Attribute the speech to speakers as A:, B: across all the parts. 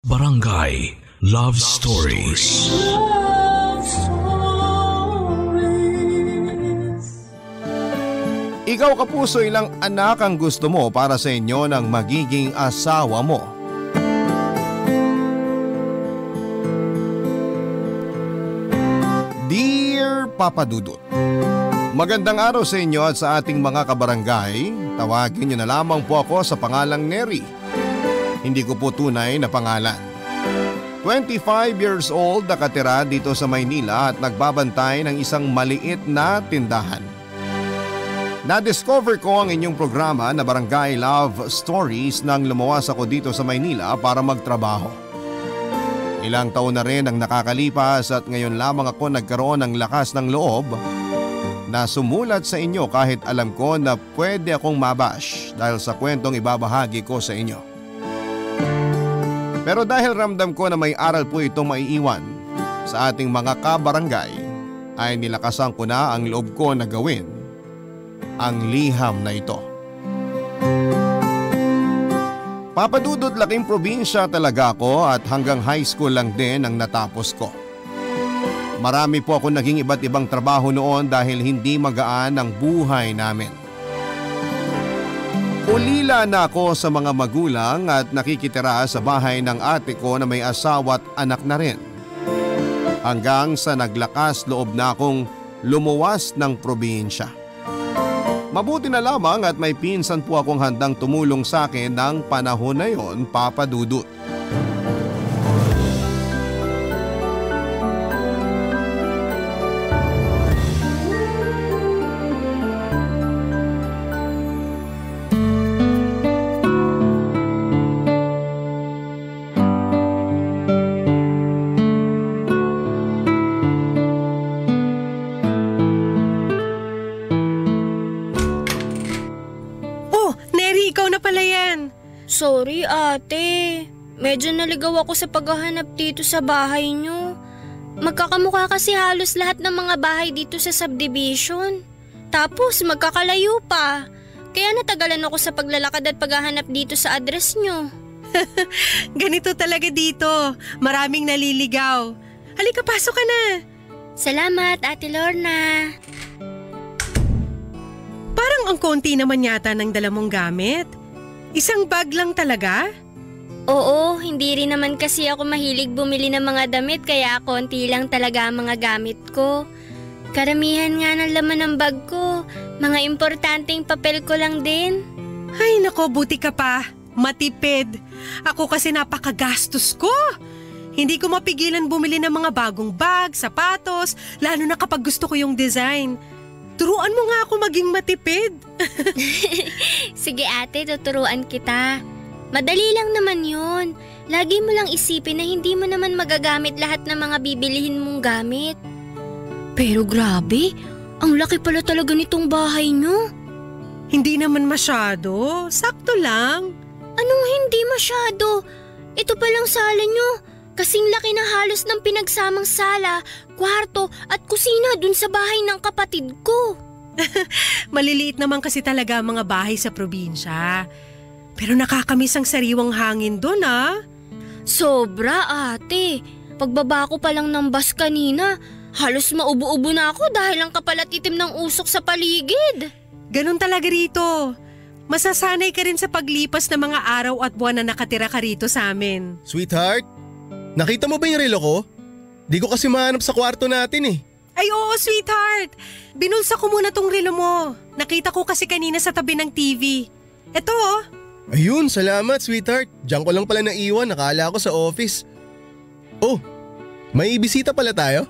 A: Barangay Love Stories. Love
B: Stories. Ikaw kapuso, ilang anak ang gusto mo para sa inyo ng magiging asawa mo? Dear Papa Dudut, magandang araw sa inyo at sa ating mga kabarangay. Tawagin niyo na lamang po ako sa pangalang Neri. Hindi ko po tunay na pangalan. 25 years old, nakatira dito sa Maynila at nagbabantay ng isang maliit na tindahan. Na-discover ko ang inyong programa na Barangay Love Stories nang lumawas ako dito sa Maynila para magtrabaho. Ilang taon na rin ang nakakalipas at ngayon lamang ako nagkaroon ng lakas ng loob na sumulat sa inyo kahit alam ko na pwede akong mabash dahil sa kwentong ibabahagi ko sa inyo. Pero dahil ramdam ko na may aral po itong maiiwan sa ating mga kabarangay, ay nilakasan ko na ang loob ko na gawin ang liham na ito. Papadudot, laking probinsya talaga ako at hanggang high school lang din ang natapos ko. Marami po ako naging iba't ibang trabaho noon dahil hindi magaan ang buhay namin. Ulila na ako sa mga magulang at nakikitira sa bahay ng ate ko na may asawa at anak na rin. Hanggang sa naglakas loob na akong lumuwas ng probinsya. Mabuti na lamang at may pinsan po akong handang tumulong sa akin ng panahon na yon, Papa Dudut.
C: Sorry ate, medyo naligaw ako sa paghahanap dito sa bahay nyo. Magkakamukha kasi halos lahat ng mga bahay dito sa subdivision. Tapos magkakalayo pa. Kaya natagalan ako sa paglalakad at paghahanap dito sa address nyo.
D: Ganito talaga dito, maraming naliligaw. Halika, pasok ka na.
C: Salamat Ate Lorna.
D: Parang ang konti naman yata ng dala mong gamit. Isang bag lang talaga?
C: Oo, hindi rin naman kasi ako mahilig bumili ng mga damit kaya konti lang talaga ang mga gamit ko. Karamihan nga ng laman ng bag ko, mga importanteng papel ko lang din.
D: Ay nako, buti ka pa. Matipid. Ako kasi napakagastos ko. Hindi ko mapigilan bumili ng mga bagong bag, sapatos, lalo na kapag gusto ko yung design. Turuan mo nga ako maging matipid.
C: Sige ate, tuturuan kita. Madali lang naman yun. Lagi mo lang isipin na hindi mo naman magagamit lahat ng mga bibilihin mong gamit. Pero grabe, ang laki pala talaga nitong bahay nyo.
D: Hindi naman masyado, sakto lang.
C: Anong hindi masyado? Ito palang sala nyo. Kasing laki na halos ng pinagsamang sala, kwarto at kusina dun sa bahay ng kapatid ko.
D: Maliliit naman kasi talaga ang mga bahay sa probinsya. Pero nakakamiss ang sariwang hangin dun ah.
C: Sobra ate. Pagbaba ko pa lang ng bus kanina, halos maubo-ubo na ako dahil ang kapal at itim ng usok sa paligid.
D: Ganun talaga rito. Masasanay ka rin sa paglipas ng mga araw at buwan na nakatira ka rito sa amin.
E: Sweetheart, nakita mo ba yung relo ko? Di ko kasi mahanap sa kwarto natin eh.
D: Ay oo, sweetheart. Binulsa ko muna tong relo mo. Nakita ko kasi kanina sa tabi ng TV. Eto oh.
E: Ayun, salamat sweetheart. Diyan ko lang pala naiwan, nakala ko sa office. Oh, may bisita pala tayo?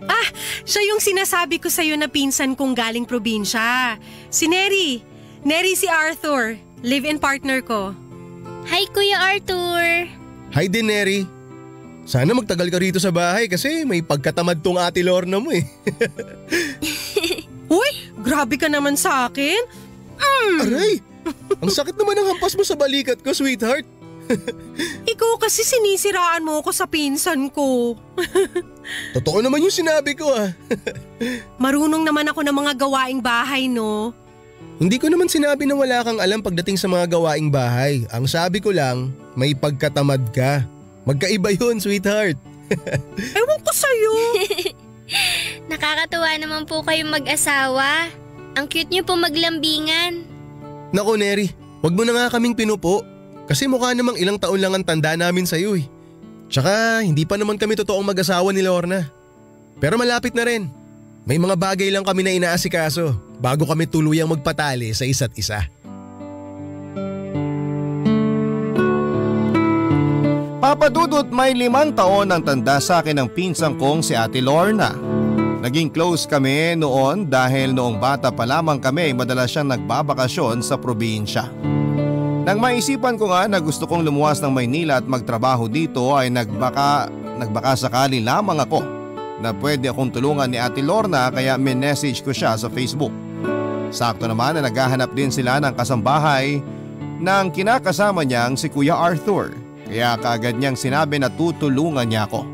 D: Ah, siya yung sinasabi ko sa'yo na pinsan kong galing probinsya. Si Neri. Neri si Arthur, live-in partner ko.
C: Hi Kuya Arthur.
E: Hi din Neri. Sana magtagal ka rito sa bahay kasi may pagkatamad tong Ate Lorna mo eh.
D: Uy, grabe ka naman sa akin.
E: Aray, ang sakit naman ng hampas mo sa balikat ko, sweetheart.
D: Ikaw kasi sinisiraan mo ako sa pinsan ko.
E: Totoo naman yung sinabi ko ah.
D: Marunong naman ako ng mga gawaing bahay, no?
E: Hindi ko naman sinabi na wala kang alam pagdating sa mga gawaing bahay. Ang sabi ko lang, may pagkatamad ka. Magkaiba yun, sweetheart.
D: Ewan ko sa'yo.
C: Nakakatuwa naman po kayong mag-asawa. Ang cute niyo po maglambingan.
E: Naku, Neri, wag mo na nga kaming pinupo. Kasi mukha namang ilang taon lang ang tanda namin sa'yo eh. Tsaka hindi pa naman kami totoong mag-asawa ni Lorna. Pero malapit na rin. May mga bagay lang kami na inaasikaso bago kami tuluyang magpatali sa isa't isa.
B: Papa Dudut, may 5 taon ang tanda sa akin ng pinsang kong si Ate Lorna. Naging close kami noon dahil noong bata pa lamang kami madalas siyang nagbabakasyon sa probinsya. Nang maisipan ko nga na gusto kong lumuwas ng Maynila at magtrabaho dito ay nagbaka sakali lamang ako na pwede akong tulungan ni Ate Lorna kaya minessage ko siya sa Facebook. Sakto naman na naghahanap din sila ng kasambahay ng kinakasama niyang si Kuya Arthur kaya kaagad niyang sinabi na tutulungan niya ako.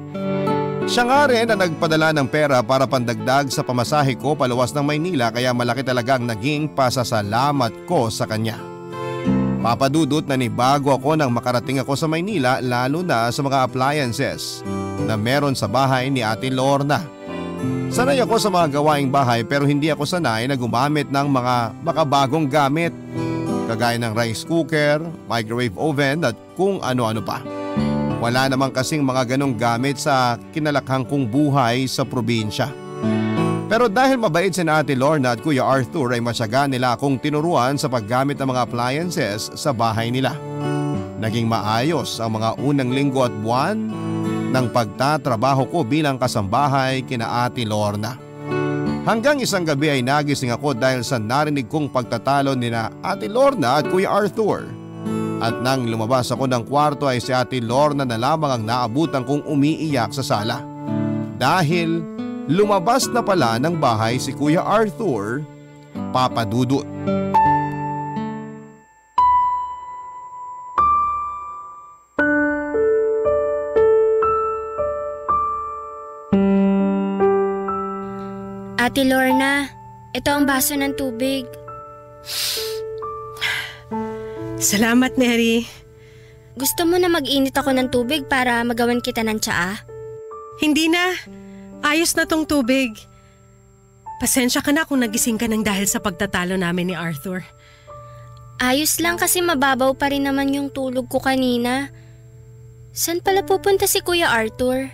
B: Siya nga rin na nagpadala ng pera para pandagdag sa pamasahe ko paluwas ng Maynila kaya malaki talagang naging pasasalamat ko sa kanya. Papa Dudut, nanibago ako nang makarating ako sa Maynila lalo na sa mga appliances na meron sa bahay ni Ate Lorna. Sanay ako sa mga gawaing bahay pero hindi ako sanay na gumamit ng mga makabagong gamit kagaya ng rice cooker, microwave oven at kung ano-ano pa. Wala naman kasing mga ganong gamit sa kinalakhang kong buhay sa probinsya. Pero dahil mabait si Ate Lorna at Kuya Arthur ay masyaga nila akong tinuruan sa paggamit ng mga appliances sa bahay nila. Naging maayos ang mga unang linggo at buwan ng pagtatrabaho ko bilang kasambahay kina Ate Lorna. Hanggang isang gabi ay nagising ako dahil sa narinig kong pagtatalo nina Ate Lorna at Kuya Arthur. At nang lumabas ako ng kwarto ay si Ate Lorna na lamang ang naabutan kong umiiyak sa sala. Dahil lumabas na pala ng bahay si Kuya Arthur, Papa Dudut.
C: Ate Lorna, ito ang baso ng tubig.
D: Salamat, Neri.
C: Gusto mo na mag-init ako ng tubig para magawan kita ng tsaa?
D: Hindi na. Ayos na tong tubig. Pasensya ka na kung nagising ka nang dahil sa pagtatalo namin ni Arthur.
C: Ayos lang kasi mababaw pa rin naman yung tulog ko kanina. Saan pala pupunta si Kuya Arthur?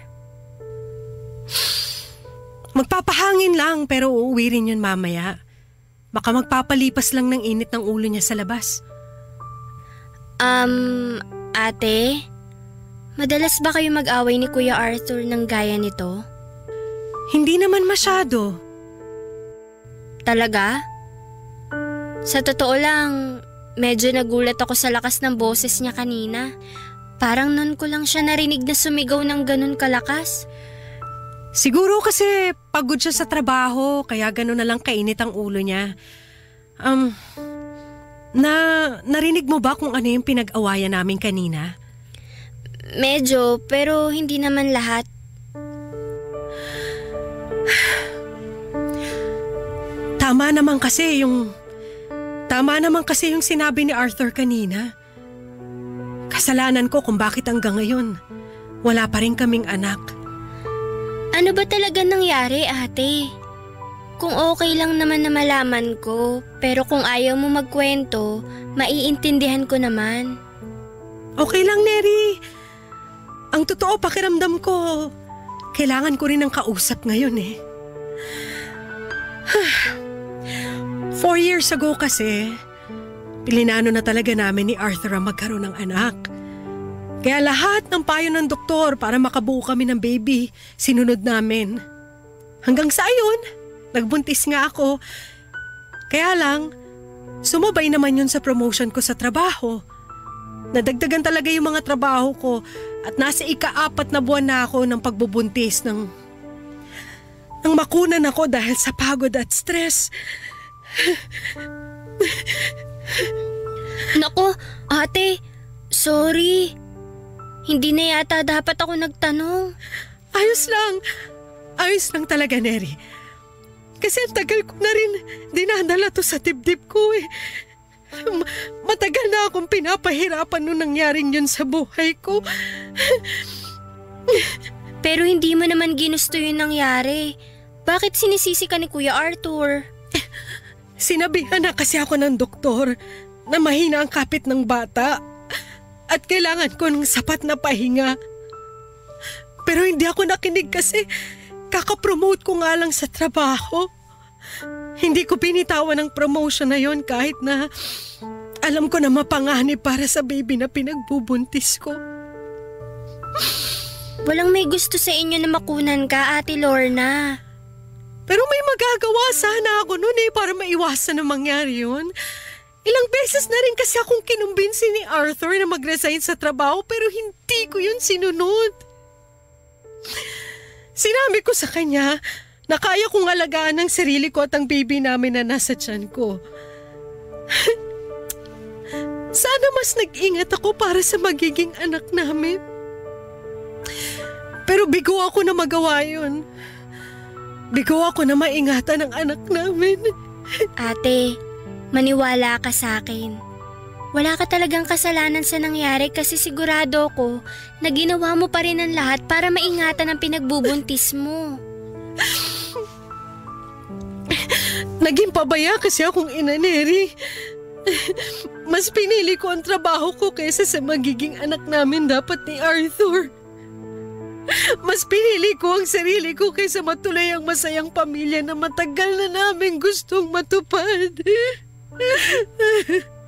D: Magpapahangin lang pero uuwi rin yun mamaya. Baka magpapalipas lang ng init ng ulo niya sa labas.
C: Ate? Madalas ba kayo mag-away ni Kuya Arthur ng gaya nito?
D: Hindi naman masyado.
C: Talaga? Sa totoo lang, medyo nagulat ako sa lakas ng boses niya kanina. Parang nun ko lang siya narinig na sumigaw ng ganun kalakas.
D: Siguro kasi pagod siya sa trabaho kaya ganun na lang kainit ang ulo niya. Narinig mo ba kung ano yung pinag-awayan namin kanina?
C: Medyo, pero hindi naman lahat.
D: Tama naman kasi yung sinabi ni Arthur kanina. Kasalanan ko kung bakit hanggang ngayon wala pa rin kaming anak.
C: Ano ba talaga nangyari, ate? Kung okay lang naman na malaman ko, pero kung ayaw mo magkwento, maiintindihan ko naman.
D: Okay lang, Neri. Ang totoo, pakiramdam ko, kailangan ko rin ng kausap ngayon eh. 4 years ago kasi, pilinano na talaga namin ni Arthur ang magkaroon ng anak. Kaya lahat ng payo ng doktor para makabuo kami ng baby, sinunod namin. Hanggang sa ayun, nagbuntis nga ako. Kaya lang, sumabay naman yun sa promotion ko sa trabaho. Nadagdagan talaga yung mga trabaho ko at nasa ika-4 na buwan na ako ng pagbubuntis nang makunan ako dahil sa pagod at stress.
C: Naku, ate, sorry. Hindi na yata dapat ako nagtanong.
D: Ayos lang talaga, Neri. Kasi ang tagal ko na rin dinadala to sa dibdib ko eh. Matagal na akong pinapahirapan nung nangyaring yun sa buhay ko.
C: Pero hindi mo naman ginusto yung nangyari. Bakit sinisisi ka ni Kuya Arthur?
D: Sinabihan na kasi ako ng doktor na mahina ang kapit ng bata at kailangan ko ng sapat na pahinga. Pero hindi ako nakinig kasi kakapromote ko nga lang sa trabaho. Hindi ko binitawan ang promotion na yon kahit na alam ko na mapanganib para sa baby na pinagbubuntis ko.
C: Walang may gusto sa inyo na makunan ka, Ate Lorna.
D: Pero may magagawa sana ako noon para maiwasan na mangyari yun. Ilang beses na rin kasi akong kinumbinsi ni Arthur na mag-resign sa trabaho pero hindi ko yun sinunod. Sinabi ko sa kanya na kaya kong alagaan ang sarili ko at ang baby namin na nasa tiyan ko. Sana mas nag-ingat ako para sa magiging anak namin. Pero bigo ako na magawa yun. Bigo ako na maingatan ang anak namin.
C: Ate, maniwala ka sa akin. Wala ka talagang kasalanan sa nangyari kasi sigurado ko na ginawa mo pa rin ang lahat para maingatan ang pinagbubuntis mo.
D: Naging pabaya kasi akong ina, Neri. Mas pinili ko ang trabaho ko kaysa sa magiging anak namin dapat ni Arthur. Mas pinili ko ang sarili ko kaysa matuloy ang masayang pamilya na matagal na namin gustong matupad.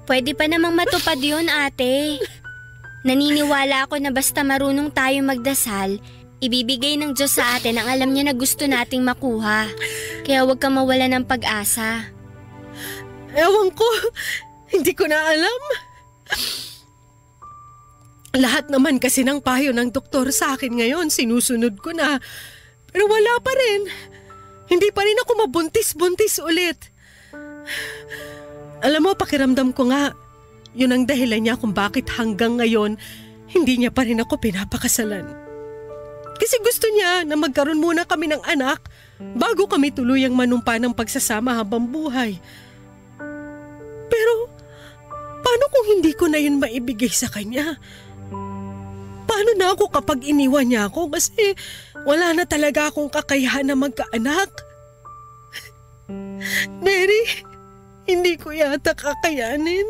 C: Pwede pa namang matupad yun, ate. Naniniwala ako na basta marunong tayo magdasal, ibibigay ng Diyos sa atin ang alam niya na gusto nating makuha. Kaya huwag kang mawala ng pag-asa.
D: Ewan ko, hindi ko na alam. Lahat naman kasi ng payo ng doktor sa akin ngayon, sinusunod ko na. Pero wala pa rin. Hindi pa rin ako mabuntis-buntis ulit. Alam mo, pakiramdam ko nga, yun ang dahilan niya kung bakit hanggang ngayon, hindi niya pa rin ako pinapakasalan. Kasi gusto niya na magkaroon muna kami ng anak bago kami tuluyang manumpa ng pagsasama habang buhay. Pero, paano kung hindi ko na yun maibigay sa kanya? Paano na ako kapag iniwan niya ako kasi wala na talaga akong kakayahan na magkaanak? Neri, hindi ko yata kakayanin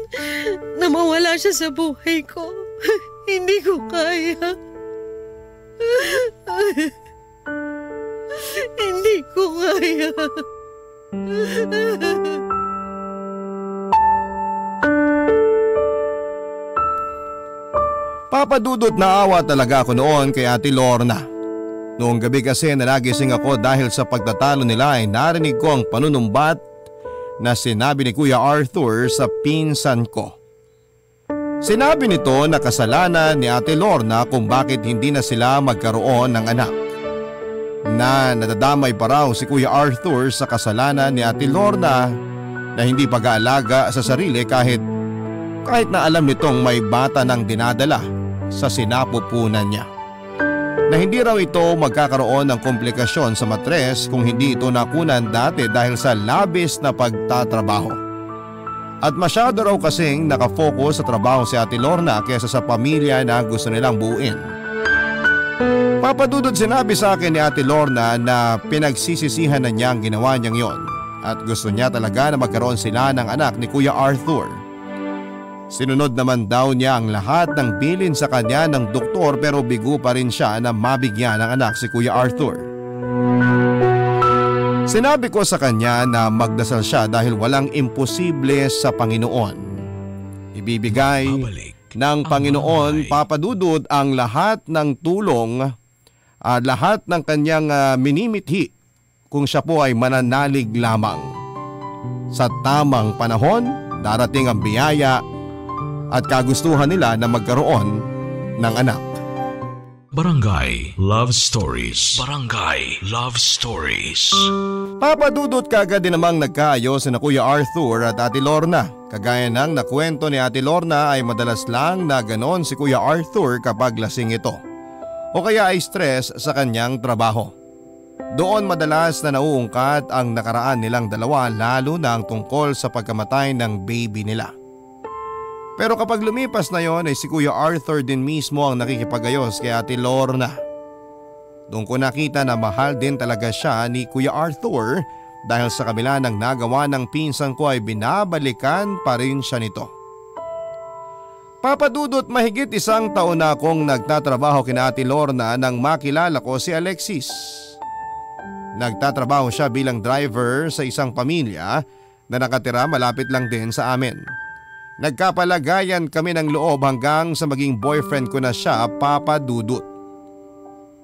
D: na mawala siya sa buhay ko. Hindi ko kaya. Hindi ko kaya.
B: Papadudot na awa talaga ako noon kay Ate Lorna. Noong gabi kasi nalagising ako dahil sa pagtatalo nila ay narinig ko ang panunumbat na sinabi ni Kuya Arthur sa pinsan ko. Sinabi nito na kasalanan ni Ate Lorna kung bakit hindi na sila magkaroon ng anak. Na nadadamay pa raw si Kuya Arthur sa kasalanan ni Ate Lorna na hindi pag-aalaga sa sarili kahit na alam nitong may bata nang dinadala sa sinapupunan niya. Na hindi raw ito magkakaroon ng komplikasyon sa matres kung hindi ito nakunan dati dahil sa labis na pagtatrabaho. At masyado raw kasing nakafocus sa trabaho si Ate Lorna kaysa sa pamilya na gusto nilang buuin. Papadudod sinabi sa akin ni Ate Lorna na pinagsisisihan na niya ang ginawa niyang yon at gusto niya talaga na magkaroon sila ng anak ni Kuya Arthur. Sinunod naman daw niya ang lahat ng bilin sa kanya ng doktor pero bigo pa rin siya na mabigyan ng anak si Kuya Arthur. Sinabi ko sa kanya na magdasal siya dahil walang imposible sa Panginoon. Ibibigay ng Panginoon Papadudod ang lahat ng tulong at lahat ng kanyang minimithi kung siya po ay mananalig lamang. Sa tamang panahon, darating ang biyaya at kagustuhan nila na magkaroon ng anak.
A: Barangay Love Stories. Barangay Love Stories.
B: Papadudot kagad din namang nagkaayos na Kuya Arthur at Ate Lorna. Kagaya ng nakwento ni Ate Lorna ay madalas lang na ganon si Kuya Arthur kapag lasing ito o kaya ay stress sa kanyang trabaho. Doon madalas na nauungkat ang nakaraan nilang dalawa lalo na ang tungkol sa pagkamatay ng baby nila. Pero kapag lumipas na yon ay si Kuya Arthur din mismo ang nakikipagayos kay Ate Lorna. Doon ko nakita na mahal din talaga siya ni Kuya Arthur dahil sa kabila ng nagawa ng pinsan ko ay binabalikan pa rin siya nito. Papadudot mahigit 1 taon na akong nagtatrabaho kina Ate Lorna nang makilala ko si Alexis. Nagtatrabaho siya bilang driver sa isang pamilya na nakatira malapit lang din sa amin. Nagkapalagayan kami ng loob hanggang sa maging boyfriend ko na siya, Papadudot.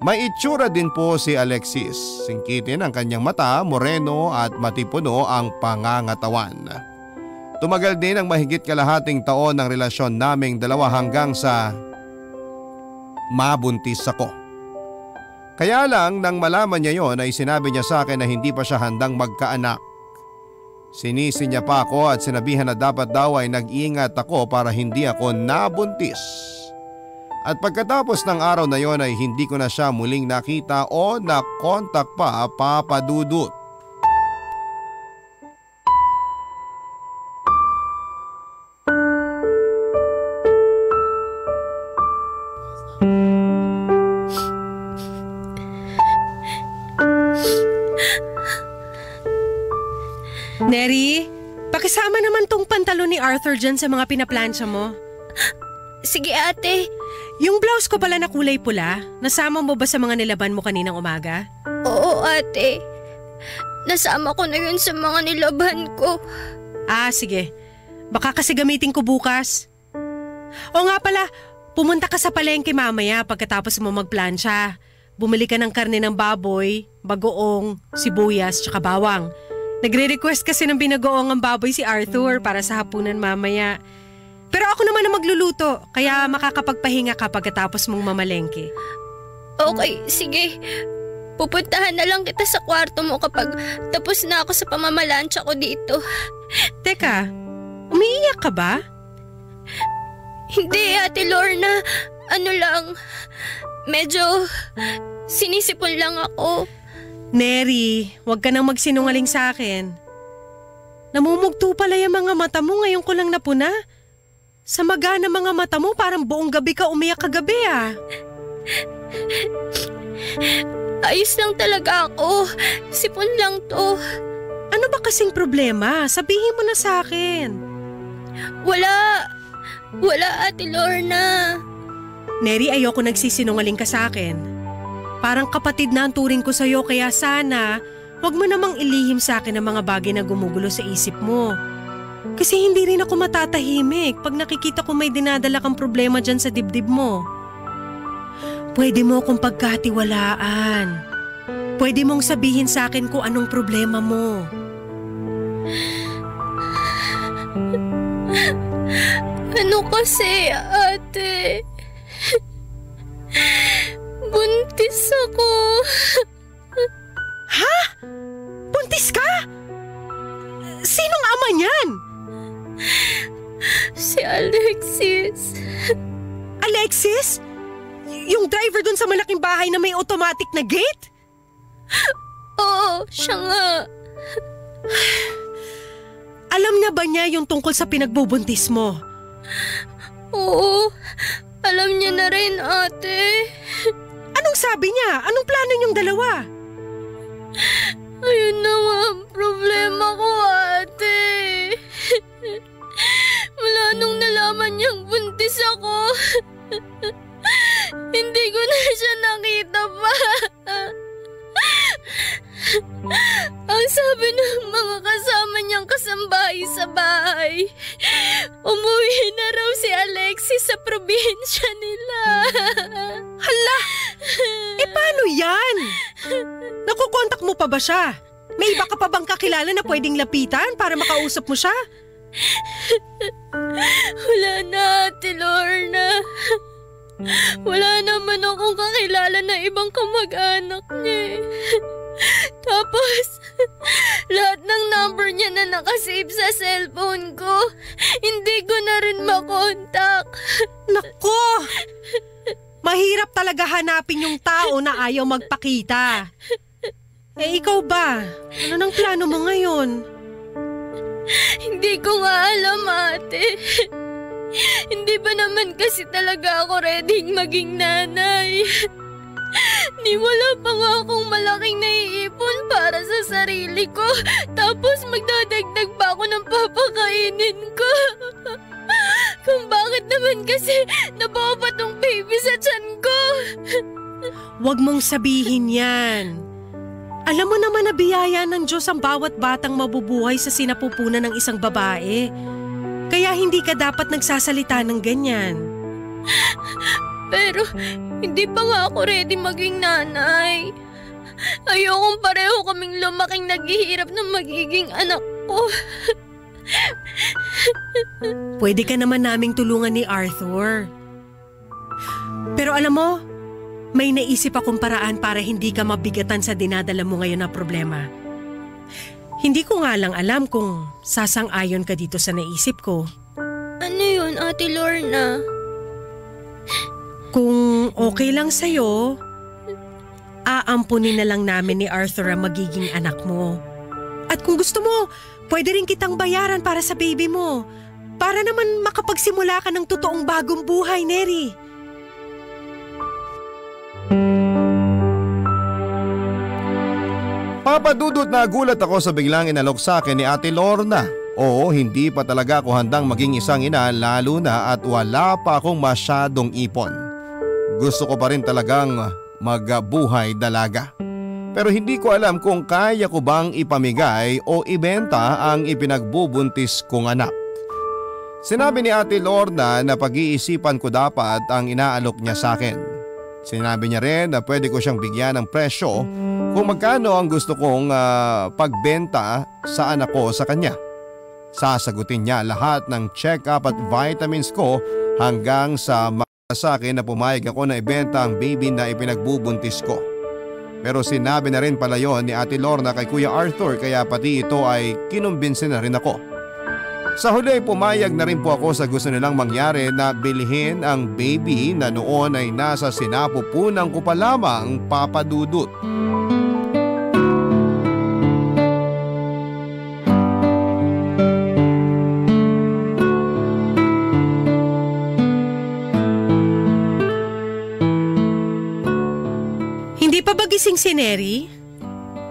B: May itsura din po si Alexis. Singkitin ang kanyang mata, moreno at matipuno ang pangangatawan. Tumagal din ang mahigit kalahating taon ng relasyon naming dalawa hanggang sa mabuntis ako. Kaya lang nang malaman niya yon ay sinabi niya sa akin na hindi pa siya handang magkaanak. Sinisi niya pa ako at sinabihan na dapat daw ay nag-iingat ako para hindi ako nabuntis. At pagkatapos ng araw na yon ay hindi ko na siya muling nakita o nakontak pa, Papadudot.
D: Neri, pakisama naman tong pantalon ni Arthur dyan sa mga pinaplansya mo.
C: Sige ate.
D: Yung blouse ko pala na kulay pula, nasama mo ba sa mga nilaban mo kaninang umaga?
C: Oo ate. Nasama ko na yun sa mga nilaban ko.
D: Ah, sige. Baka kasi gamitin ko bukas. O nga pala, pumunta ka sa palengke mamaya pagkatapos mo magplansya. Bumili ka ng karne ng baboy, bagoong, sibuyas, tsaka bawang. Nagre-request kasi ng binagoong ang baboy si Arthur para sa hapunan mamaya. Pero ako naman ang magluluto, kaya makakapagpahinga ka pagkatapos mong mamalengke.
C: Okay, sige. Pupuntahan na lang kita sa kwarto mo kapag tapos na ako sa pamamalansya ko dito.
D: Teka, umiiyak ka ba?
C: Hindi, Ate Lorna. Ano lang, medyo sinisipon lang ako.
D: Neri, huwag ka nang magsinungaling sa akin. Namumugto pala yung mga mata mo ngayon ko lang napuna. Sa maga na mga mata mo parang buong gabi ka umiyak kagabi ah.
C: Ayos lang talaga ako. Sipon lang to.
D: Ano ba kasing problema? Sabihin mo na sa akin.
C: Wala, Ate Lorna.
D: Neri, ayoko nagsisinungaling ka sa akin. Parang kapatid na ang turing ko sa'yo kaya sana huwag mo namang ilihim sa akin ang mga bagay na gumugulo sa isip mo. Kasi hindi rin ako matatahimik pag nakikita ko may dinadala kang problema dyan sa dibdib mo. Pwede mo akong pagkatiwalaan. Pwede mong sabihin sa akin kung anong problema mo.
C: Ano kasi, ate? Buntis ako.
D: Ha? Buntis ka? Sinong ama niyan?
C: Si Alexis.
D: Alexis? Yung driver dun sa malaking bahay na may automatic na gate?
C: Oo, siya nga.
D: Alam na ba niya yung tungkol sa pinagbubuntis mo?
C: Oo, alam niya na rin, ate.
D: Anong sabi niya? Anong plano niyong dalawa?
C: Ayun na nga ang problema ko, ate. Mula nung nalaman niyang buntis ako, hindi ko na siya nakita pa. Ang sabi ng mga kasama niyang kasambahay sa bahay, umuwi na raw si Alexis sa probinsya nila.
D: Hala! Paano yan? Nakukontak mo pa ba siya? May iba ka pa bang kakilala na pwedeng lapitan para makausap mo siya?
C: Wala na, Ate Lorna. Wala naman akong kakilala na ibang kamag-anak niya. Tapos, lahat ng number niya na nakasave sa cellphone ko, hindi ko na rin makontak.
D: Nako! Mahirap talaga hanapin yung tao na ayaw magpakita. Ikaw ba? Ano nang plano mo ngayon?
C: Hindi ko nga alam, ate. Hindi ba naman kasi talaga ako readyng maging nanay? Ni wala pa nga akong malaking naiipon para sa sarili ko. Tapos magdadagdag pa ako ng papakainin ko. Kung bakit naman kasi nabuo pa tong baby sa tiyan ko?
D: Huwag mong sabihin yan. Alam mo naman na biyaya ng Diyos ang bawat batang mabubuhay sa sinapupunan ng isang babae. Kaya hindi ka dapat nagsasalita ng ganyan.
C: Pero hindi pa nga ako ready maging nanay. Ayokong pareho kaming lumaking naghihirap ng magiging anak ko.
D: Pwede ka naman naming tulungan ni Arthur. Pero alam mo, may naisip akong paraan para hindi ka mabigatan sa dinadala mo ngayon na problema. Hindi ko nga lang alam kung sasang-ayon ka dito sa naisip ko.
C: Ano yun, Ate Lorna?
D: Kung okay lang sa'yo, aampunin na lang namin ni Arthur ang magiging anak mo. At kung gusto mo, pwede rin kitang bayaran para sa baby mo. Para naman makapagsimula ka ng totoong bagong buhay, Neri.
B: Papadudot na gulat ako sa biglang inalok sa akin ni Ate Lorna. Oo, hindi pa talaga ako handang maging isang ina lalo na at wala pa akong masyadong ipon. Gusto ko pa rin talagang magbuhay dalaga. Pero hindi ko alam kung kaya ko bang ipamigay o ibenta ang ipinagbubuntis kong anak. Sinabi ni Ate Lorna na pag-iisipan ko dapat ang inaalok niya sa akin. Sinabi niya rin na pwede ko siyang bigyan ng presyo kung magkano ang gusto kong pagbenta sa anak ko sa kanya. Sasagutin niya lahat ng check-up at vitamins ko hanggang sa sa akin na pumayag ako na ibenta ang baby na ipinagbubuntis ko. Pero sinabi na rin pala yon ni Ate Lorna kay Kuya Arthur kaya pati ito ay kinumbinsin na rin ako. Sa huli pumayag na rin po ako sa gusto nilang mangyari na bilhin ang baby na noon ay nasa sinapupunan ko pa lamang, Papa Dudut.
D: Hindi pa ba gising si Neri?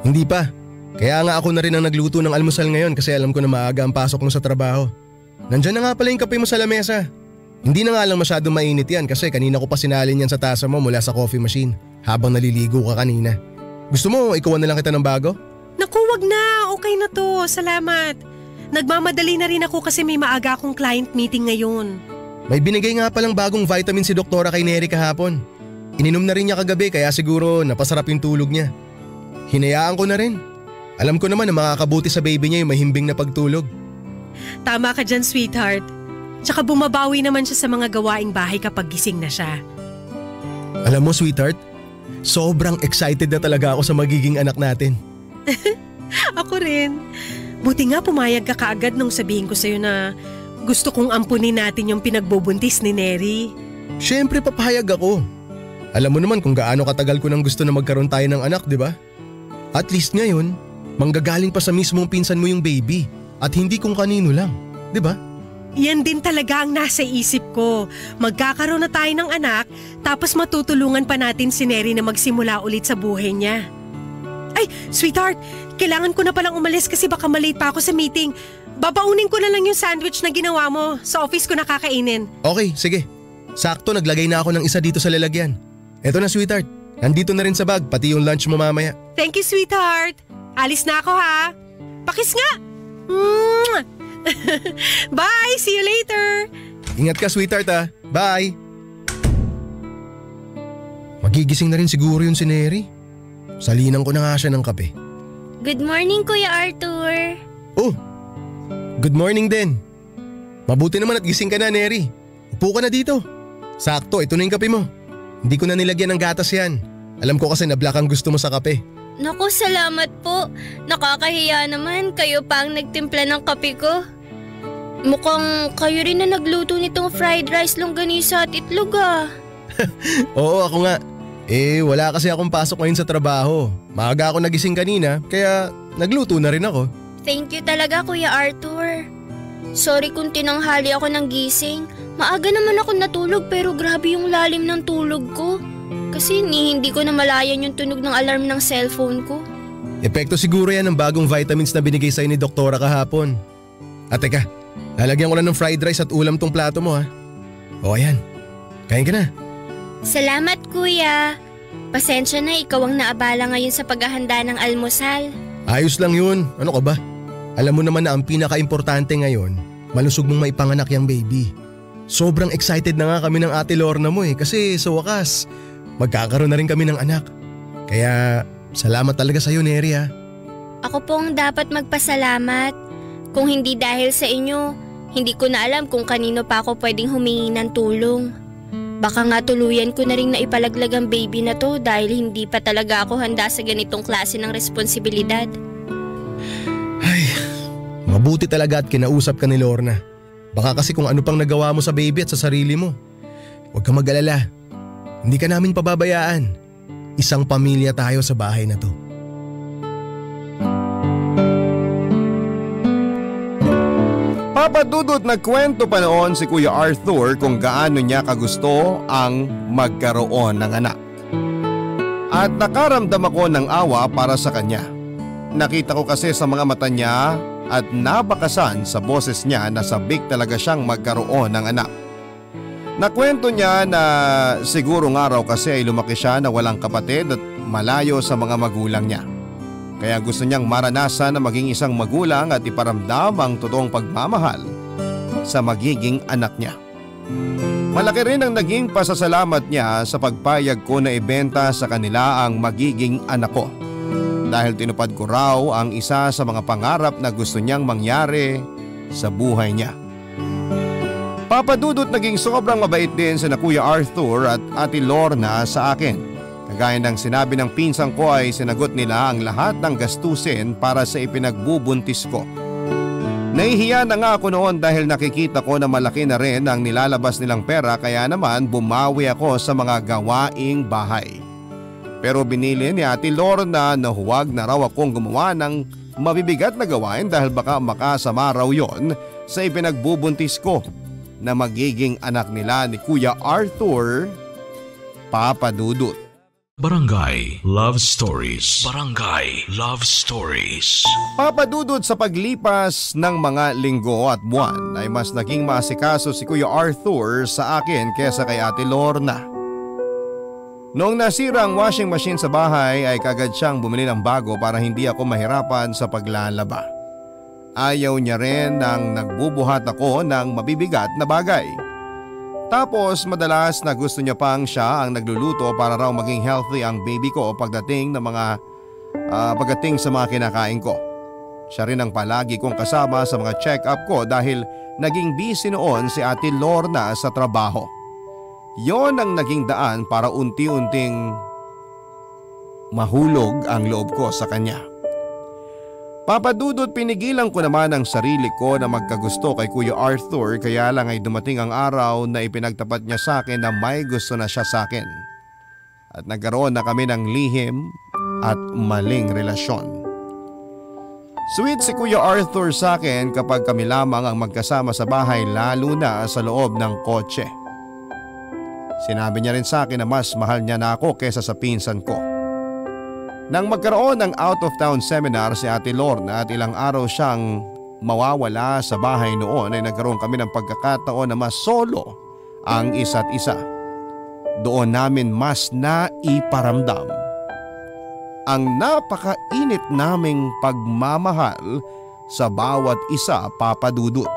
E: Hindi pa. Kaya nga ako na rin ang nagluto ng almusal ngayon kasi alam ko na maaga ang pasok mo sa trabaho. Nandyan na nga pala yung kape mo sa lamesa. Hindi na nga lang masyado mainit yan kasi kanina ko pa sinalin yan sa tasa mo mula sa coffee machine habang naliligo ka kanina. Gusto mo ikuha na lang kita ng bago?
D: Naku, wag na. Okay na to. Salamat. Nagmamadali na rin ako kasi may maaga akong client meeting ngayon.
E: May binigay nga palang bagong vitamin si Doktora kay Neri kahapon. Ininom na rin niya kagabi kaya siguro napasarap yung tulog niya. Hinayaan ko na rin. Alam ko naman na makakabuti sa baby niya yung mahimbing na pagtulog.
D: Tama ka dyan, sweetheart. Tsaka bumabawi naman siya sa mga gawaing bahay kapag gising na siya.
E: Alam mo, sweetheart, sobrang excited na talaga ako sa magiging anak natin.
D: Ako rin. Buti nga pumayag ka kaagad nung sabihin ko sa'yo na gusto kong ampunin natin yung pinagbubuntis ni Neri.
E: Siyempre papayag ako. Alam mo naman kung gaano katagal ko nang gusto na magkaroon tayo ng anak, di ba? At least ngayon, manggagaling pa sa mismong pinsan mo yung baby at hindi kung kanino lang, di ba?
D: Yan din talaga ang nasa isip ko. Magkakaroon na tayo ng anak tapos matutulungan pa natin si Neri na magsimula ulit sa buhay niya. Ay, sweetheart, kailangan ko na palang umalis kasi baka malate pa ako sa meeting. Babaunin ko na lang yung sandwich na ginawa mo. Sa office ko nakakainin.
E: Okay, sige. Sakto naglagay na ako ng isa dito sa lalagyan. Eto na, sweetheart. Nandito na rin sa bag, pati yung lunch mo mamaya.
D: Thank you, sweetheart. Alis na ako ha. Pakis nga. Bye, see you later.
E: Ingat ka, sweetheart ha. Bye. Magigising na rin siguro yun si Neri. Salinan ko na nga siya ng kape.
C: Good morning, Kuya Arthur.
E: Oh, good morning din. Mabuti naman at gising ka na, Neri. Upo ka na dito. Sakto, ito na yung kape mo. Hindi ko na nilagyan ng gatas yan. Alam ko kasi na black ang gusto mo sa kape.
C: Naku, salamat po. Nakakahiya naman, kayo pa ang nagtimpla ng kape ko. Mukhang kayo rin na nagluto nitong fried rice, longganisa at itlog ah.
E: Oo, ako nga. Wala kasi akong pasok ngayon sa trabaho. Maaga ako nagising kanina, kaya nagluto na rin ako.
C: Thank you talaga, Kuya Arthur. Sorry kung tinanghali ako ng gising. Maaga naman ako natulog pero grabe yung lalim ng tulog ko. Kasi hindi ko namalayan yung tunog ng alarm ng cellphone ko.
E: Epekto siguro yan ng bagong vitamins na binigay sa'yo ni Doktora kahapon. At teka, lalagyan ko na ng fried rice at ulam tong plato mo ha. O ayan, kain ka na.
C: Salamat kuya. Pasensya na ikaw ang naabala ngayon sa paghahanda ng almusal.
E: Ayos lang yun, ano ka ba? Alam mo naman na ang pinaka-importante ngayon, malusog mong maipanganak yung baby. Sobrang excited na nga kami ng ate Lorna mo kasi sa wakas, magkakaroon na rin kami ng anak. Kaya salamat talaga sa'yo, Neri ha.
C: Ako pong dapat magpasalamat. Kung hindi dahil sa inyo, hindi ko na alam kung kanino pa ako pwedeng humingi ng tulong. Baka nga tuluyan ko na rin na ipalaglag ang baby na to dahil hindi pa talaga ako handa sa ganitong klase ng responsibilidad.
E: Ay, mabuti talaga at kinausap ka ni Lorna. Baka kasi kung ano pang nagawa mo sa baby at sa sarili mo. Huwag kang mag-alala. Hindi ka namin pababayaan. Isang pamilya tayo sa bahay na to.
B: Papadudot nagkwento pa noon si Kuya Arthur kung gaano niya kagusto ang magkaroon ng anak. At nakaramdam ako ng awa para sa kanya. Nakita ko kasi sa mga mata niya at nabakasan sa boses niya na sabik talaga siyang magkaroon ng anak. Nakwento niya na siguro nga raw kasi ay lumaki siya na walang kapatid at malayo sa mga magulang niya. Kaya gusto niyang maranasan na maging isang magulang at iparamdam ang totoong pagmamahal sa magiging anak niya. Malaki rin ang naging pasasalamat niya sa pagpayag ko na ibenta sa kanila ang magiging anak ko. Dahil tinupad ko raw ang isa sa mga pangarap na gusto niyang mangyari sa buhay niya. Papadudot naging sobrang mabait din sina Kuya Arthur at Ate Lorna sa akin. Kagaya ng sinabi ng pinsang ko ay sinagot nila ang lahat ng gastusin para sa ipinagbubuntis ko. Nahihiya na nga ako noon dahil nakikita ko na malaki na rin ang nilalabas nilang pera kaya naman bumawi ako sa mga gawaing bahay. Pero binili ni Ate Lorna na huwag na raw akong gumawa ng mabibigat na gawain dahil baka makasama raw yon sa ipinagbubuntis ko na magiging anak nila ni Kuya Arthur, Papadudot.
A: Barangay Love Stories. Barangay Love Stories.
B: Papadudot sa paglipas ng mga linggo at buwan ay mas naging maasikaso si Kuya Arthur sa akin kesa kay Ate Lorna. Noong nasira ang washing machine sa bahay ay kagad siyang bumili ng bago para hindi ako mahirapan sa paglalaba. Ayaw niya rin nang nagbubuhat ako ng mabibigat na bagay. Tapos madalas na gusto niya pang siya ang nagluluto para raw maging healthy ang baby ko pagdating sa mga kinakain ko. Siya rin ang palagi kong kasama sa mga check-up ko dahil naging busy noon si Ate Lorna sa trabaho. Yon ang naging daan para unti-unting mahulog ang loob ko sa kanya. Papadudot pinigilan ko naman ang sarili ko na magkagusto kay Kuya Arthur kaya lang ay dumating ang araw na ipinagtapat niya sa akin na may gusto na siya sa akin. At nagkaroon na kami ng lihim at maling relasyon. Sweet si Kuya Arthur sa akin kapag kami lamang ang magkasama sa bahay lalo na sa loob ng kotse. Sinabi niya rin sa akin na mas mahal niya na ako kesa sa pinsan ko. Nang magkaroon ng out-of-town seminar si Ate Lorna at ilang araw siyang mawawala sa bahay noon ay nagkaroon kami ng pagkakataon na mas solo ang isa't isa. Doon namin mas naiparamdam ang napakainit naming pagmamahal sa bawat isa, Papadudot.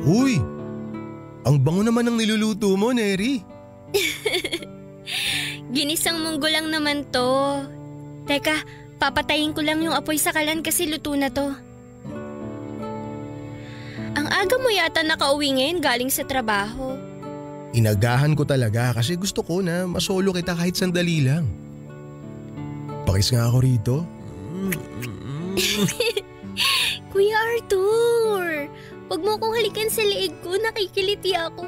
E: Uy, ang bango naman ng niluluto mo, Neri.
C: Ginisang munggo lang naman to. Teka, papatayin ko lang yung apoy sa kalan kasi luto na to. Ang aga mo yata nakauwi ngayon galing sa trabaho.
E: Inagahan ko talaga kasi gusto ko na masolo kita kahit sandali lang. Pakis nga ako rito.
C: Kuya Arthur, wag mo akong halikan sa leeg ko, nakikiliti ako.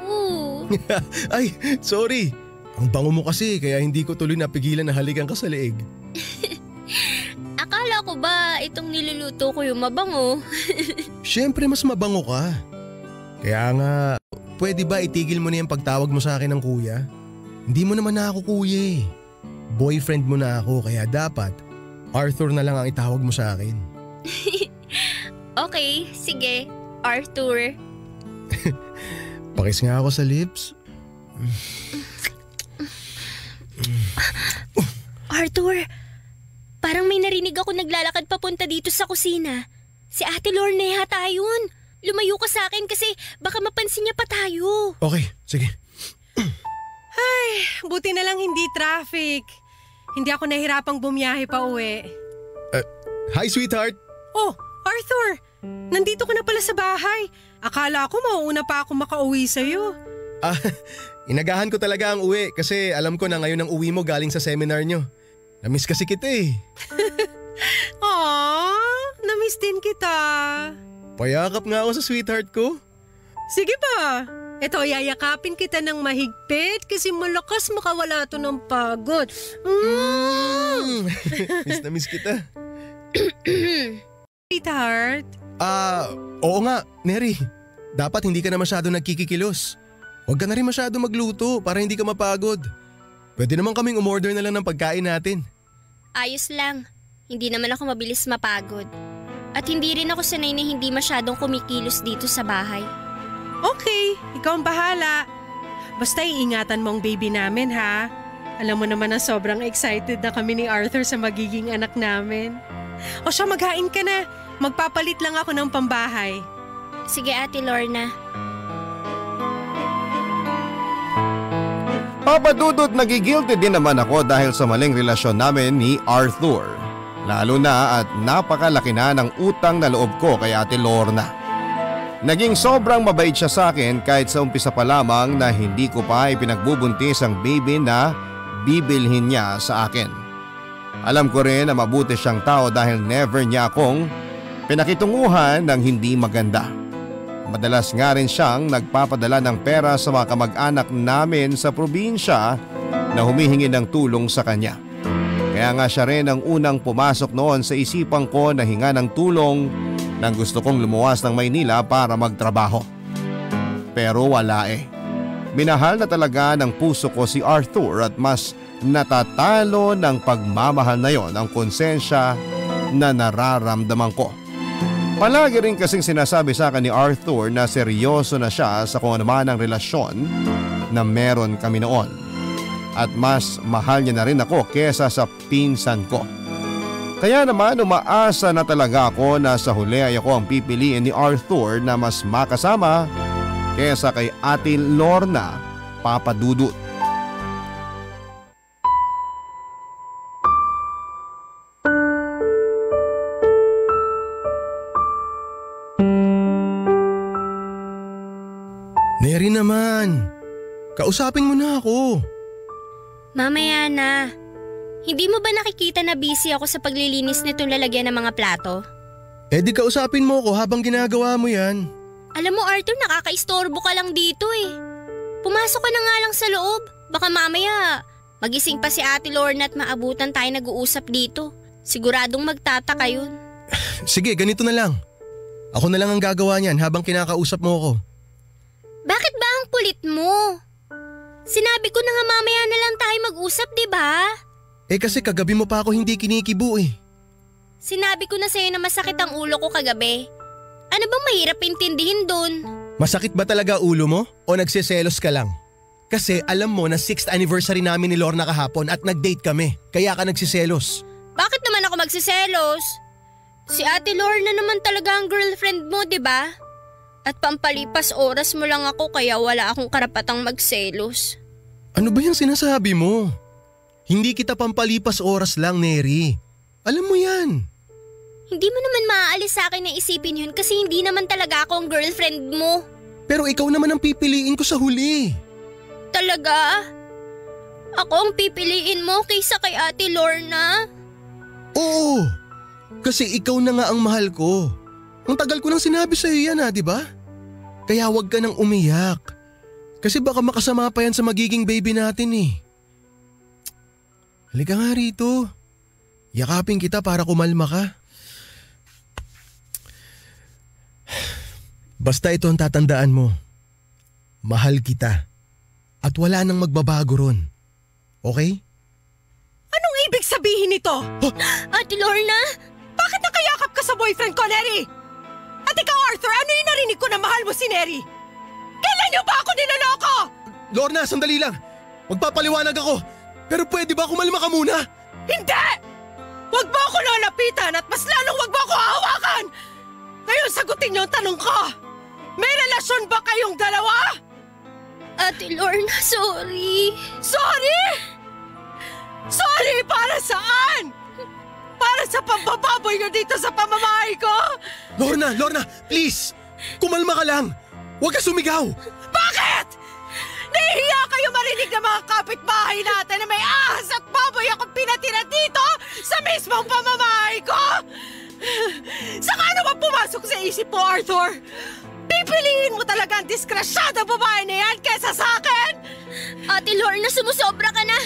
E: Ay, sorry. Ang bango mo kasi kaya hindi ko tuloy napigilan na halikan ka sa leeg.
C: Akala ko ba itong niluluto ko yung mabango?
E: Siyempre mas mabango ka. Kaya nga, pwede ba itigil mo na yung pagtawag mo sa akin ng kuya? Hindi mo naman na ako kuya eh. Boyfriend mo na ako kaya dapat Arthur na lang ang itawag mo sa akin.
C: Okay, sige. Arthur.
E: Pakis nga ako sa lips.
C: Arthur, parang may narinig ako naglalakad papunta dito sa kusina. Si Ate Lorna yata yun. Lumayo ka sa akin kasi baka mapansin niya pa tayo.
E: Okay, sige.
D: Ay, buti na lang hindi traffic. Hindi ako nahirapang bumiyahe pa uwi.
E: Hi sweetheart!
D: Oh, Arthur! Nandito ka na pala sa bahay. Akala ko mauuna pa ako makauwi sa'yo.
E: Inagahan ko talaga ang uwi kasi alam ko na ngayon ang uwi mo galing sa seminar nyo. Namiss kasi kita eh.
D: Aww, namiss din kita.
E: Payakap nga ako sa sweetheart ko.
D: Sige pa. Ito, yayakapin kita ng mahigpit kasi malakas makawala to ng pagod.
E: Miss na miss kita.
D: Sweetheart.
E: Oo nga, Neri. Dapat hindi ka na masyado nagkikikilos. Huwag ka na rin masyado magluto para hindi ka mapagod. Pwede naman kaming umorder na lang ng pagkain natin.
C: Ayos lang. Hindi naman ako mabilis mapagod. At hindi rin ako sanay na hindi masyadong kumikilos dito sa bahay.
D: Okay, ikaw ang bahala. Basta iingatan mo ang baby namin ha. Alam mo naman na sobrang excited na kami ni Arthur sa magiging anak namin. O siya, maghain ka na. Magpapalit lang ako ng pambahay.
C: Sige Ate Lorna.
B: Papa Dudut, nagigilty din naman ako dahil sa maling relasyon namin ni Arthur. Lalo na at napakalaki na ng utang na loob ko kay Ate Lorna. Naging sobrang mabait siya sa akin kahit sa umpisa pa lamang na hindi ko pa ipinagbubuntis ang baby na bibilhin niya sa akin. Alam ko rin na mabuti siyang tao dahil never niya akong pinakitunguhan ng hindi maganda. Madalas nga rin siyang nagpapadala ng pera sa mga kamag-anak namin sa probinsya na humihingi ng tulong sa kanya. Kaya nga siya rin ang unang pumasok noon sa isipan ko na hinga ng tulong nang gusto kong lumuwas ng Maynila para magtrabaho. Pero wala eh. Minahal na talaga ng puso ko si Arthur at mas natatalo ng pagmamahal na yon ang konsensya na nararamdaman ko. Palagi rin kasing sinasabi sa akin ni Arthur na seryoso na siya sa kung anuman ang relasyon na meron kami noon. At mas mahal niya na rin ako kesa sa pinsan ko. Kaya naman umaasa na talaga ako na sa huli ay ako ang pipiliin ni Arthur na mas makasama kesa kay Ate Lorna, Papa Dudut.
E: Neri naman, kausapin mo na ako.
C: Mamaya na. Hindi mo ba nakikita na busy ako sa paglilinis nitong lalagyan ng mga plato?
E: Eh di kausapin mo ko habang ginagawa mo yan.
C: Alam mo Arthur, nakakaistorbo ka lang dito eh. Pumasok ka na nga lang sa loob. Baka mamaya magising pa si Ate Lorna at maabutan tayo nag-uusap dito. Siguradong magtataka yun.
E: Sige, ganito na lang. Ako na lang ang gagawa niyan habang kinakausap mo ko.
C: Bakit ba ang kulit mo? Sinabi ko na nga mamaya na lang tayo mag-usap, di ba?
E: Eh kasi kagabi mo pa ako hindi kinikibo eh.
C: Sinabi ko na sa'yo na masakit ang ulo ko kagabi. Ano bang mahirap intindihin dun?
E: Masakit ba talaga ulo mo o nagsiselos ka lang? Kasi alam mo na 6th anniversary namin ni Lorna kahapon at nag-date kami. Kaya ka nagsiselos.
C: Bakit naman ako magsiselos? Si Ate Lorna naman talaga ang girlfriend mo, di ba? At pampalipas oras mo lang ako kaya wala akong karapatang magselos.
E: Ano ba yung sinasabi mo? Hindi kita pampalipas oras lang, Neri. Alam mo yan.
C: Hindi mo naman maaalis sa akin na isipin yun kasi hindi naman talaga ako ang girlfriend mo.
E: Pero ikaw naman ang pipiliin ko sa huli.
C: Talaga? Ako ang pipiliin mo kaysa kay Ate Lorna?
E: Oo. Kasi ikaw na nga ang mahal ko. Ang tagal ko nang sinabi sa'yo yan di ba? Kaya huwag ka nang umiyak. Kasi baka makasama pa yan sa magiging baby natin eh. Halika nga rito. Yakapin kita para kumalma ka. Basta ito ang tatandaan mo. Mahal kita. At wala nang magbabago ron. Okay?
D: Anong ibig sabihin nito?
C: Ate Lorna?
D: Bakit nakayakap ka sa boyfriend ko, Neri? At ikaw, Arthur, ano yung narinig ko na mahal mo si Neri? Kailan niyo ba ako niloloko?
E: Lorna, sandali lang. Magpapaliwanag ako. Pero pwede ba kumalma ka muna?
D: Hindi! Huwag mo ako lalapitan at mas lalong huwag mo ako hahawakan! Ngayon sagutin niyo ang tanong ko. May relasyon ba kayong dalawa?
C: Ate Lorna, sorry.
D: Sorry? Sorry para saan? Para sa pambababoy niyo dito sa pamamahay ko?
E: Lorna, please! Kumalma ka lang! Huwag ka sumigaw!
D: Bakit? Nahihiya kayo marinig ng mga kapitbahay natin na may ahas at baboy akong pinatira dito sa mismong pamamahay ko? Saka ano ba pumasok sa isip mo, Arthur? Pipiliin mo talaga ang diskrasyada babae na yan kesa sa akin?
C: Ate Lorna, sumusobra ka na.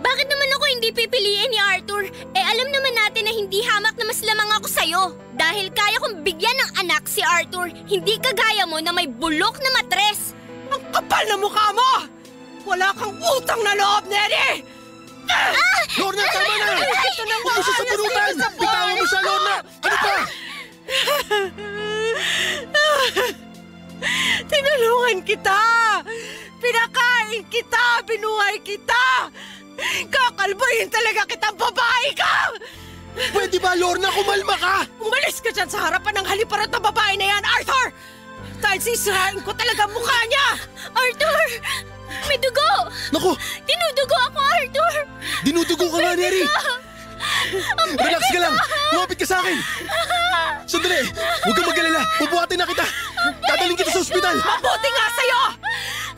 C: Bakit naman ako hindi pipiliin ni Arthur? Alam naman natin na hindi hamak na mas lamang ako sa'yo. Dahil kaya kong bigyan ng anak si Arthur, hindi kagaya mo na may bulok na matres.
D: Ang kapal na mukha mo! Wala kang utang na loob, Neri!
E: Lorna, tama na!
D: Ito na
E: Huwag mo siya sabunutan! Bitawan mo siya, Lorna! Ano pa?
D: Tinulungan kita! Pinakain kita! Binuhay kita! Kakalboyin talaga kitang babae ka!
E: Pwede ba, Lorna, kumalma ka?
D: Umalis ka dyan sa harapan ng haliparot na babae na yan, Arthur! Dahil sisirain ko talaga mukha niya!
C: Arthur! May dugo!
E: Naku!
C: Dinudugo ako, Arthur!
E: Dinudugo ka nga, Neri! Relax ka lang! Lumapit ka sa akin! Sandali! Huwag kang mag-alala! Bubuhatin na kita! Dadaling kita sa ospital!
D: Mabuti nga sa'yo!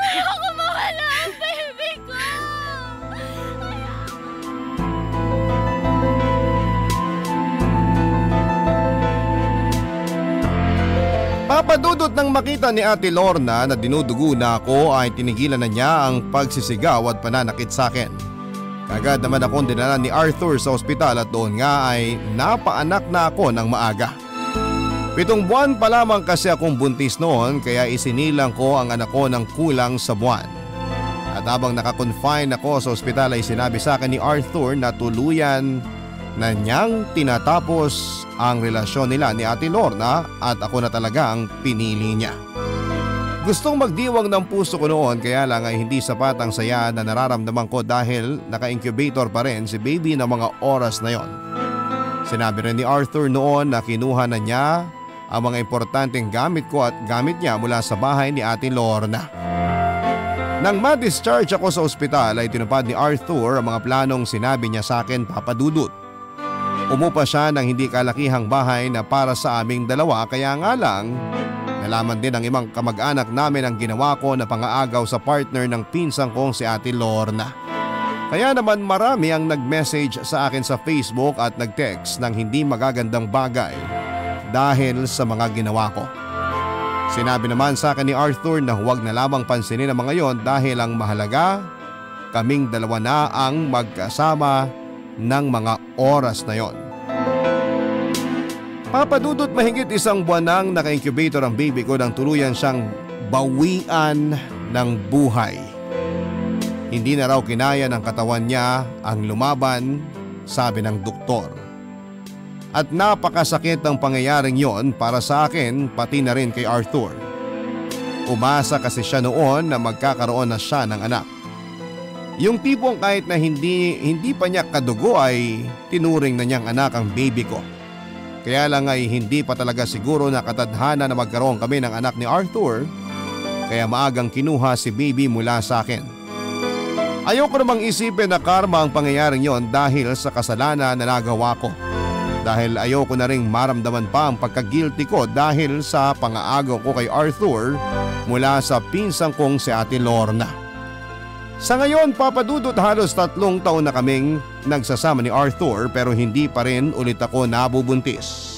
C: Ayoko mawala ang baby ko!
B: Papadudot nang makita ni Ate Lorna na dinudugo na ako ay tinigilan na niya ang pagsisigaw at pananakit sa akin. Kagad naman akong dinala ni Arthur sa ospital at doon nga ay napaanak na ako ng maaga. 7 buwan pa lamang kasi akong buntis noon kaya isinilang ko ang anak ko ng kulang sa buwan. At habang nakakonfine ako sa ospital ay sinabi sa akin ni Arthur na tuluyan na niyang tinatapos ang relasyon nila ni Ate Lorna at ako na talaga ang pinili niya. Gustong magdiwang ng puso ko noon kaya lang ay hindi sapat ang saya na nararamdaman ko dahil naka-incubator pa rin si baby ng mga oras na yon. Sinabi rin ni Arthur noon na kinuha na niya ang mga importanteng gamit ko at gamit niya mula sa bahay ni Ate Lorna. Nang ma-discharge ako sa ospital ay tinupad ni Arthur ang mga planong sinabi niya sa akin, Papa Dudut. Umupa siya ng hindi kalakihang bahay na para sa aming dalawa kaya nga lang nalaman din ng ibang kamag-anak namin ang ginawa ko na pangaagaw sa partner ng pinsang kong si Ate Lorna. Kaya naman marami ang nag-message sa akin sa Facebook at nag-text ng hindi magagandang bagay dahil sa mga ginawa ko. Sinabi naman sa akin ni Arthur na huwag na lamang pansinin ang mga yon dahil ang mahalaga, kaming dalawa na ang magkasama ng mga oras na yon. Papadudot mahigit 1 buwan nang naka-incubator ang baby ko nang tuluyan siyang bawian ng buhay. Hindi na raw kinaya ng katawan niya ang lumaban, sabi ng doktor. At napakasakit ang pangyayaring yon para sa akin pati na rin kay Arthur. Umasa kasi siya noon na magkakaroon na siya ng anak. Yung tipong kahit na hindi pa niya kadugo ay tinuring na niyang anak ang baby ko. Kaya lang ay hindi pa talaga siguro na katadhana na magkaroon kami ng anak ni Arthur kaya maagang kinuha si baby mula sa akin. Ayoko namang isipin na karma ang pangyayaring yon dahil sa kasalanan na nagawa ko. Dahil ayoko na ring maramdaman pa ang pagka-guilty ko dahil sa pangaagaw ko kay Arthur mula sa pinsang kong si Ate Lorna. Sa ngayon, Papadudot, halos 3 taon na kaming nagsasama ni Arthur pero hindi pa rin ulit ako nabubuntis.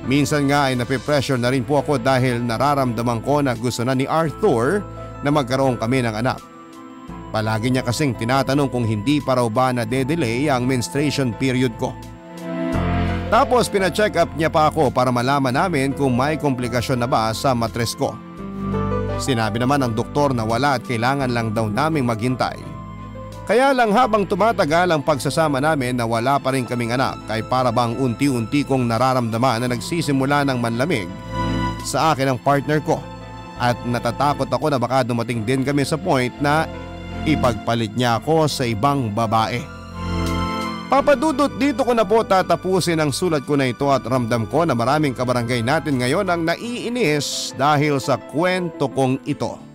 B: Minsan nga ay napipressure na rin po ako dahil nararamdaman ko na gusto na ni Arthur na magkaroon kami ng anak. Palagi niya kasing tinatanong kung hindi pa raw ba na-delay ang menstruation period ko. Tapos pina-check up niya pa ako para malaman namin kung may komplikasyon na ba sa matres ko. Sinabi naman ng doktor na wala at kailangan lang daw naming maghintay. Kaya lang habang tumatagal ang pagsasama namin na wala pa rin kaming anak ay para bang unti-unti kong nararamdaman na nagsisimula ng manlamig sa akin ang partner ko at natatakot ako na baka dumating din kami sa point na ipagpalit niya ako sa ibang babae. Papadudot dito ko na po tatapusin ang sulat ko na ito at ramdam ko na maraming kabarangay natin ngayon ang naiinis dahil sa kwento kong ito.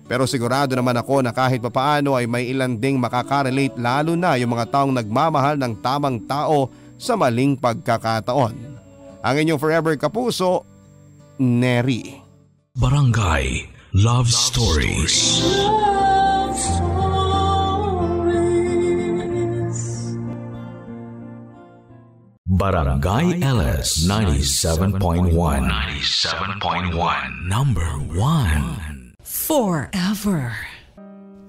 B: Pero sigurado naman ako na kahit papaano ay may ilan ding makakarelate lalo na yung mga taong nagmamahal ng tamang tao sa maling pagkakataon. Ang inyong forever kapuso, Neri.
A: Barangay Love Stories. Barangay LS 97.1 Number 1
F: Forever.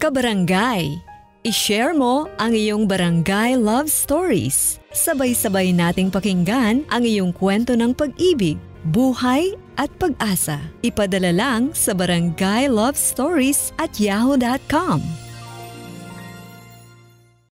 F: Kabarangay, i-share mo ang iyong barangay love stories. Sabay-sabay nating pakinggan ang iyong kwento ng pag-ibig, buhay at pag-asa. Ipadala lang sa barangaylovestories@yahoo.com.